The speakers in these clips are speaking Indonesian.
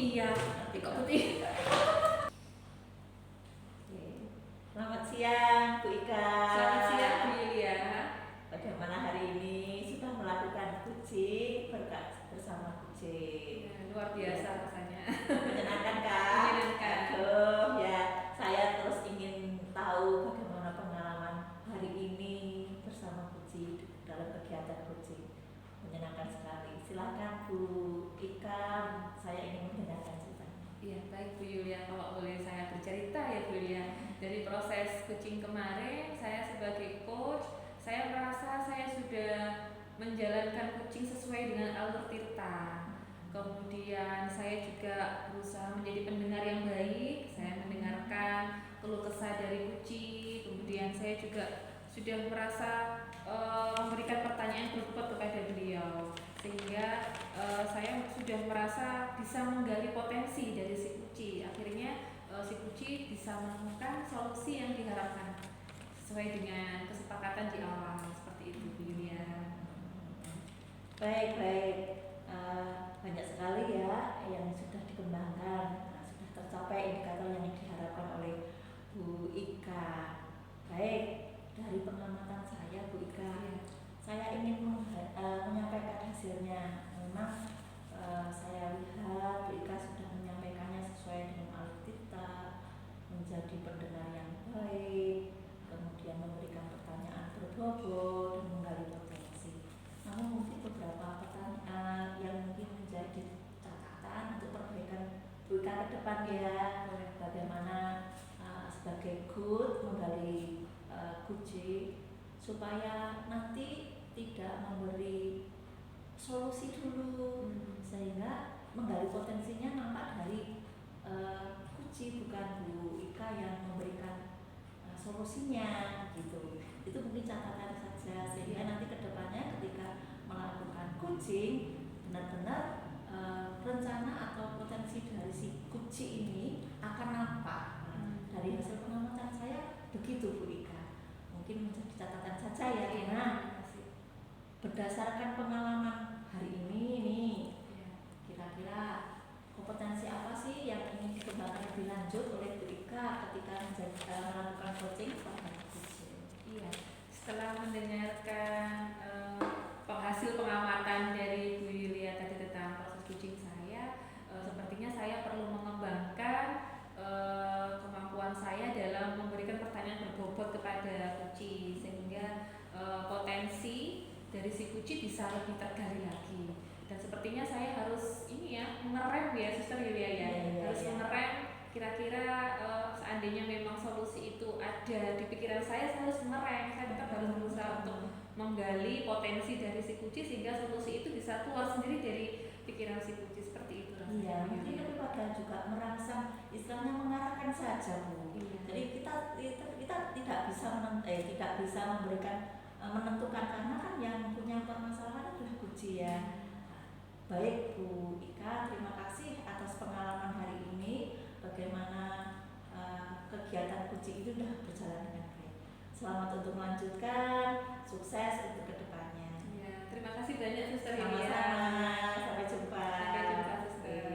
Iya, tapi kok putih. Selamat siang Bu Ika. Selamat siang Bu Yulia. Bagaimana hari ini sudah melakukan kucing bersama kucing? Ya, luar biasa rasanya. Menyenangkan kan? Menyenangkan. Aduh, ya saya terus ingin tahu bagaimana pengalaman hari ini bersama kucing dalam kegiatan kucing. Menyenangkan sekali. Silakan Bu Ika, saya ingin mendengarkan ceritanya. Iya, baik Bu Yulia, kalau boleh saya bercerita ya Bu Yulia. Dari proses kucing kemarin, saya sebagai coach, saya merasa saya sudah menjalankan kucing sesuai dengan alur Tirta. Kemudian saya juga berusaha menjadi pendengar yang baik. Saya mendengarkan keluh kesah dari kucing. Kemudian saya juga sudah merasa memberikan pertanyaan berbobot kepada beliau, sehingga saya sudah merasa bisa menggali potensi dari si kucing. Akhirnya si kucing bisa menemukan solusi yang diharapkan sesuai dengan kesepakatan di awal, seperti itu Bu Yulia. Baik, banyak sekali ya yang sudah dikembangkan, sudah tercapai indikator yang diharapkan oleh Bu Ika. Baik, dari pengamatan saya Bu Ika, saya ingin menyampaikan hasilnya. Memang saya lihat Bu Ika sudah menyampaikannya sesuai dengan alur Tirta, menjadi pendengar yang baik, kemudian memberikan pertanyaan berbobot dan menggali potensi. Namun mungkin beberapa pertanyaan yang mungkin menjadi catatan untuk perbaikan Bu Ika ke depan ya, bagaimana sebagai good menggali kucing supaya nanti tidak memberi solusi dulu, sehingga menggali potensinya nampak dari kucing, bukan Bu Ika yang memberikan solusinya gitu. Itu mungkin catatan saja, sehingga nanti kedepannya ketika melakukan kucing benar-benar rencana atau potensi dari si kucing ini akan nampak. Dari hasil pengamatan saya begitu Bu Ika. Mungkin menjadi catatan saja ya, karena berdasarkan pengalaman hari ini kira-kira kompetensi apa sih yang ingin dikembangkan lebih lanjut oleh Bu Ika ketika melakukan coaching pada kucing? Iya, setelah mendengarkan hasil pengamatan dari Bu Yulia tadi tentang proses kucing saya, sepertinya saya perlu mengembangkan kemampuan saya dalam memberikan pertanyaan berbobot kepada kucing, sehingga potensi dari si kucing bisa lebih tergali lagi. Dan sepertinya saya harus mengerem ya Suster Yulia ya, harus mengerem. Kira-kira seandainya memang solusi itu ada di pikiran saya harus mengerem. Saya tetap harus berusaha untuk menggali potensi dari si kucing sehingga solusi itu bisa keluar sendiri dari pikiran si kucing, seperti itu rasanya. Iya, mungkin daripada juga merangsang, istilahnya mengarahkan saja Bu. Iya. Jadi kita tidak bisa memberikan menentukan, karena kan yang punya permasalahan adalah kucing ya. Baik Bu Ika, terima kasih atas pengalaman hari ini. Bagaimana kegiatan kucing itu sudah berjalan dengan baik. Selamat untuk melanjutkan, sukses untuk kedepannya. Ya, terima kasih banyak Suster Yulia. Sama-sama, sampai jumpa. Sampai jumpa Suster.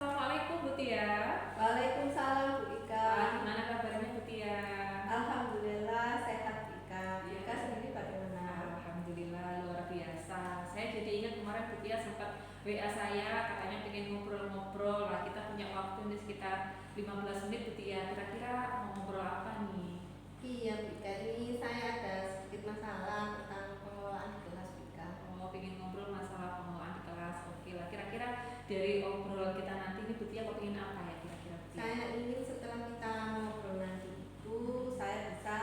Assalamualaikum Bu Tia. Waalaikumsalam Bu Ika. Gimana kabarnya Bu Tia? Alhamdulillah sehat Bu Ika. Bu Ika sendiri bagaimana? Alhamdulillah luar biasa. Saya jadi ingat kemarin Bu Tia sempat WA saya, katanya pengen ngobrol-ngobrol. Lah kita punya waktu ini sekitar 15 menit Bu Tia. Kira-kira mau ngobrol apa nih? Iya Bu Ika, ini saya ada sedikit masalah tentang pengelolaan di kelas Bu Ika. Oh, pengen ngobrol masalah pengelolaan di kelas. Oke lah, kira-kira dari obrolan kita nanti ini Bu Tia kok pengen apa ya kira-kira Bu Tia? Saya ingin setelah kita ngobrol nanti itu saya bisa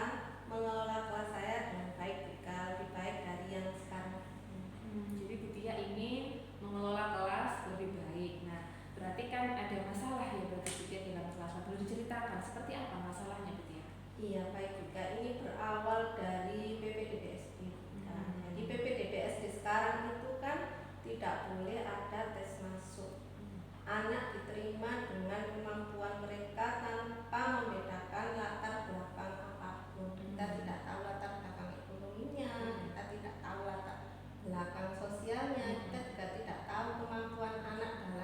mengelola kelas saya dengan baik Bu Ika, lebih baik dari yang sekarang. Jadi Bu Tia ingin mengelola kelas lebih baik. Nah, berarti kan ada masalah ya berarti Bu Tia dalam kelas. Perlu diceritakan seperti apa masalahnya Bu Tia? Iya baik Bu Ika, ini berawal dari PPDBSD Bu Ika. Jadi PPDBSD sekarang itu kan tidak boleh ada tes masuk. Anak diterima dengan kemampuan mereka tanpa membedakan latar belakang apapun. Kita tidak tahu latar belakang ekonominya, kita tidak tahu latar belakang sosialnya, kita juga tidak tahu kemampuan anak dalam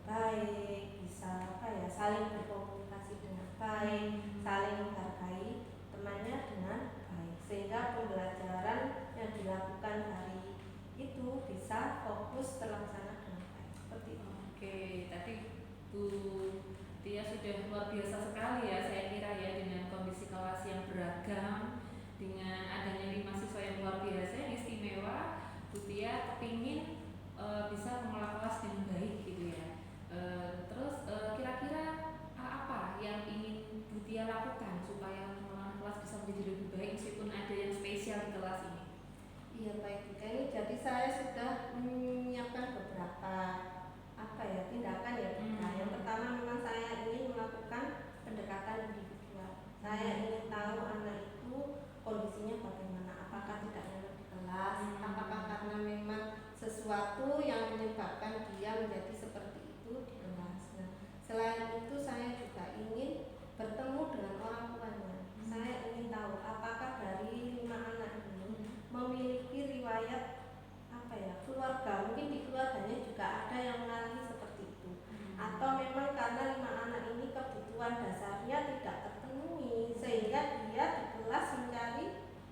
baik, bisa apa ya, saling berkomunikasi dengan baik, saling menghargai temannya dengan baik, sehingga pembelajaran yang dilakukan hari itu bisa fokus terlaksana dengan baik. Seperti itu. Oke, tadi Bu Tia sudah luar biasa sekali ya, saya kira ya, dengan kondisi kelas yang beragam, dengan adanya 5 siswa yang luar biasa, yang istimewa, Bu Tia kepingin bisa mengelola kelas dengan baik gitu ya. Terus kira-kira apa yang ingin Bu Tia lakukan supaya mengelola kelas bisa menjadi lebih baik meskipun ada yang spesial di kelas ini? Iya baik, ini jadi saya sudah menyiapkan beberapa apa ya, tindakan ya. Nah, yang pertama memang saya ingin melakukan pendekatan individual. Saya ingin tahu anak itu kondisinya bagaimana, apakah tidak nyaman di kelas, apakah karena memang sesuatu yang menyebabkan dia menjadi seperti itu di kelas. Nah, selain itu saya juga ingin bertemu dengan orang tuanya. Saya ingin tahu apakah dari 5 anak ini memiliki riwayat apa ya, keluarga, mungkin di keluarganya juga ada yang mengalami seperti itu, atau memang karena 5 anak ini kebutuhan dasarnya tidak terpenuhi sehingga dia di kelas mencari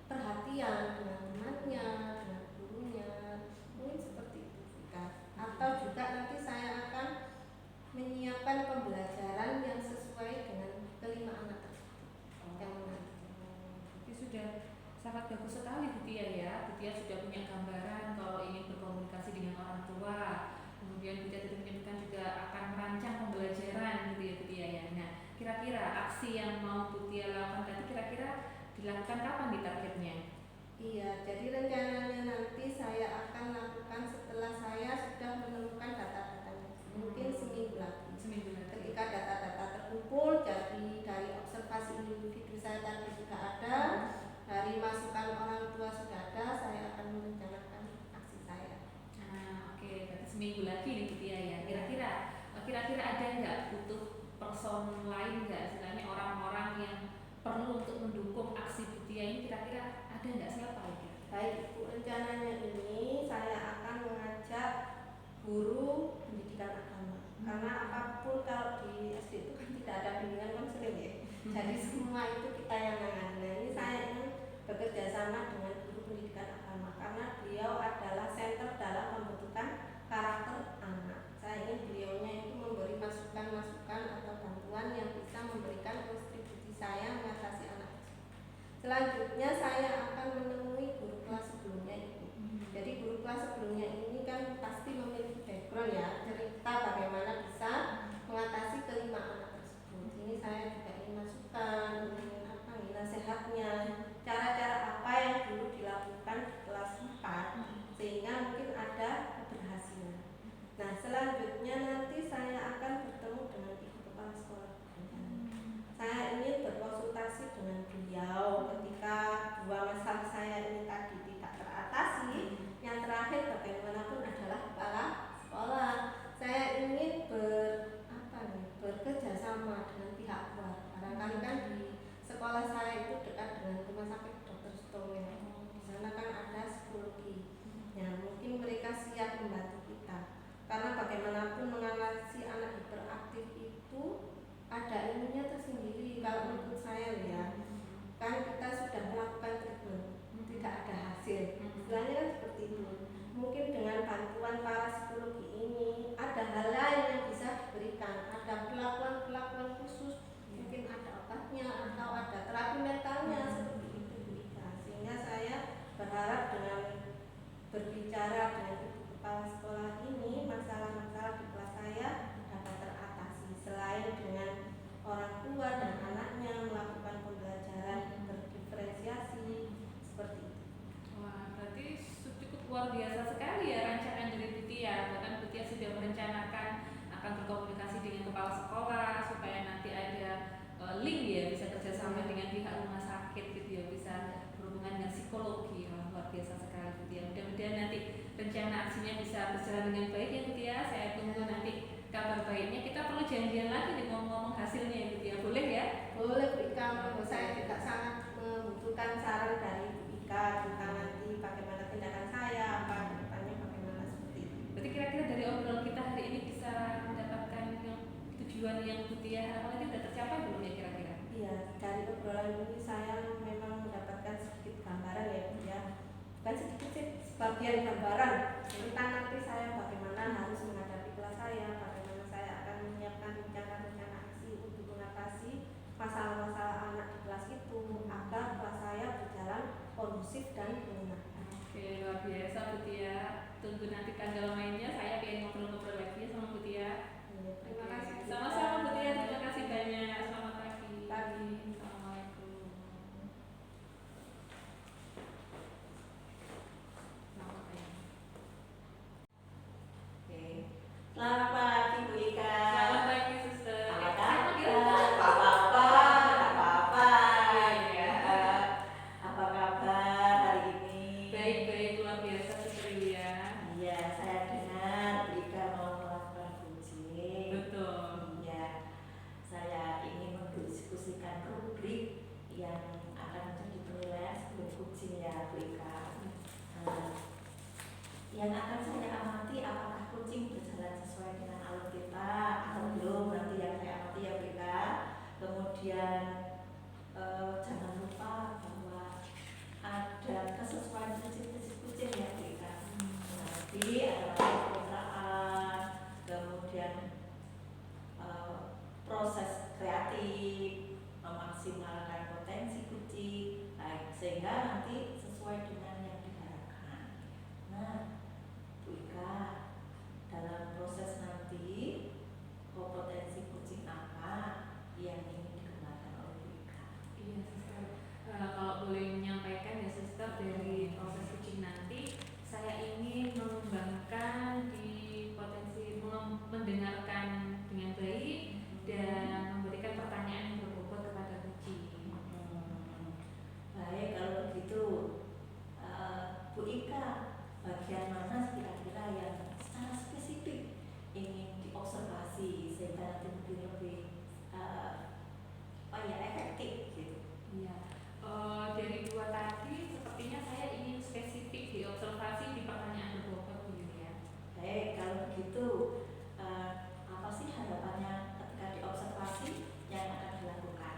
perhatian dengan temannya, dengan gurunya, mungkin seperti itu kan. Atau juga nanti saya akan menyiapkan pembelajaran yang sesuai dengan kelima anak tersebut. Yang menarik. Itu sudah sangat bagus sekali Bu Tia ya. Bu Tia sudah punya gambaran kalau ingin berkomunikasi dengan orang tua. Kemudian Bu Tia tadi menyebutkan juga akan merancang pembelajaran gitu ya Bu Tia ya. Nah, kira-kira aksi yang mau Bu Tia lakukan tadi kira-kira dilakukan kapan di targetnya? Iya, jadi rencananya nanti saya akan lakukan setelah saya sudah menemukan data-datanya. Mungkin seminggu lagi. Seminggu lagi. Ketika data-data terkumpul, jadi dari observasi individu saya tadi sudah ada, dari masukan orang tua sudah ada, saya akan merencanakan aksi saya. Oke, berarti seminggu lagi nih Bu Tia ya. Kira-kira ada nggak butuh person lain nggak, istilahnya orang-orang yang perlu untuk mendukung aksi Bu Tia ini, kira-kira ada nggak, siapa ya? Baik Bu, rencananya ini saya akan mengajak guru pendidikan agama. Karena apapun kalau di SD itu kan tidak ada bimbingan konseling ya. Jadi semua itu kita yang nangani. Nah, ini saya ingin bekerja sama dengan guru pendidikan agama karena beliau adalah center dalam pembentukan karakter anak. Saya ingin beliaunya itu memberi masukan-masukan atau bantuan yang bisa memberikan kontribusi saya mengatasi anak tersebut. Selanjutnya saya akan menemui guru kelas sebelumnya itu. Jadi guru kelas sebelumnya ini kan pasti memiliki background ya, cerita bagaimana bisa mengatasi kelima anak tersebut. Ini saya juga ingin masukan, ingin apa nih, nasihatnya, cara-cara apa yang dulu dilakukan di kelas 4 sehingga mungkin ada keberhasilan. Nah, selanjutnya nanti saya akan bertemu dengan ibu kepala sekolah. Saya ingin berkonsultasi dengan beliau ketika 2 masalah saya ini tadi tidak teratasi. Yang terakhir bagaimanapun adalah kepala sekolah. Saya ingin bekerja sama dengan pihak luar. Barangkali kan di sekolah saya itu dekat dengan rumah sakit Dr. Sutomo. Di sana kan ada psikologi. Ya, mungkin mereka siap membantu kita. Karena bagaimanapun mengatasi anak hiperaktif itu ada ilmunya tersendiri. Kalau menurut saya ya, kan kita sudah melakukan treatment, tidak ada hasil. Istilahnya kan seperti itu. Mungkin dengan bantuan para psikologi ini ada hal lain yang bisa diberikan, ada perlakuan-perlakuan khusus, mungkin ada obatnya atau ada terapi mentalnya seperti itu. Sehingga saya berharap dengan berbicara dengan ibu kepala sekolah ini, masalah-masalah di kelas saya dapat teratasi. Selain dengan orang tua dan anaknya melakukan pembelajaran berdiferensiasi seperti itu. Wah, berarti cukup luar biasa sekali ya rancangan dari Bu Tia. Bahkan Bu Tia sudah merencanakan akan berkomunikasi dengan kepala sekolah supaya nanti ada link ya, bisa kerjasama dengan pihak rumah sakit gitu ya, bisa berhubungan dengan psikologi. Wah, luar biasa sekali Bu Tia. Mudah-mudahan nanti rencana aksinya bisa berjalan dengan baik ya Bu Tia. Saya tunggu nanti kabar baiknya. Kita perlu janjian lagi nih ngomong-ngomong hasilnya ya Bu Tia. Boleh ya? Boleh Bu Ika, saya juga sangat membutuhkan saran dari Bu Ika tentang nanti bagaimana tindakan saya, apa kedepannya bagaimana seperti itu. Berarti kira-kira dari obrolan kita hari ini bisa mendapatkan ya, harapan itu udah tercapai belum ya kira-kira? Iya, dari obrolan ini saya memang mendapatkan sedikit gambaran ya Bu ya. Bukan sedikit sih, sebagian gambaran tentang nanti saya bagaimana harus menghadapi kelas saya, bagaimana saya akan menyiapkan rencana-rencana aksi untuk mengatasi masalah-masalah anak di kelas itu agar kelas saya berjalan kondusif dan menyenangkan. Oke, luar biasa Bu Tia. Tunggu nanti tanggal mainnya, saya pengen ngobrol-ngobrol lagi sama Bu Tia. Terima kasih. Sama-sama Bu Tia, terima kasih banyak. Selamat pagi. Pagi. Assalamualaikum. Selamat pagi. Oke. Selamat pagi Bu Ika. Selamat pagi suster. Apa Saya panggil kabar? Bu. Apa-apa. Iya. Apa kabar hari ini? Baik-baik, luar biasa suster Yulia. Iya, saya dengar Bu Ika mau melakukan coaching. Betul. Iya, saya ingin mendiskusikan rubrik yang akan menjadi penilaian sebelum coaching ya Bu Ika. Yang akan saya amati apakah coaching berjalan sesuai dengan alur kita atau belum, nanti yang saya amati ya Bu Ika. Kemudian jangan lupa bahwa ada kesesuaian prinsip-prinsip coaching ya Bu Ika. Nanti ada pencitraan, kemudian proses kreatif, memaksimalkan potensi kucing, sehingga nanti sesuai dengan yang diharapkan. Nah, Bu Ika, dalam proses nanti kompetensi kucing apa yang ingin dikembangkan oleh Bu Ika? Iya suster. Kalau boleh menyampaikan ya suster, dari proses coaching nanti saya ingin mengembangkan di potensi mendengarkan dengan baik dan memberikan pertanyaan yang berbobot kepada kucing. Baik, kalau begitu Bu Ika, bagian mana kira-kira yang secara spesifik ingin diobservasi sehingga nanti mungkin lebih efektif gitu? Iya. Dari dua tadi sepertinya saya ingin spesifik diobservasi di pertanyaan berbobot Bu Yulia. Baik, kalau begitu apa sih harapannya ketika diobservasi yang akan dilakukan?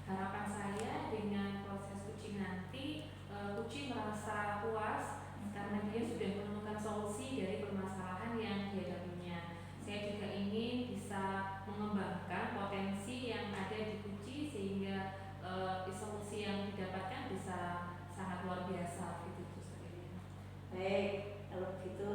Harapan saya dengan proses kucing nanti, kucing merasa puas karena dia sudah menemukan solusi dari permasalahan yang dihadapinya. Saya juga ingin bisa mengembangkan potensi yang ada di kucing sehingga solusi yang didapatkan bisa sangat luar biasa gitu. Baik, kalau begitu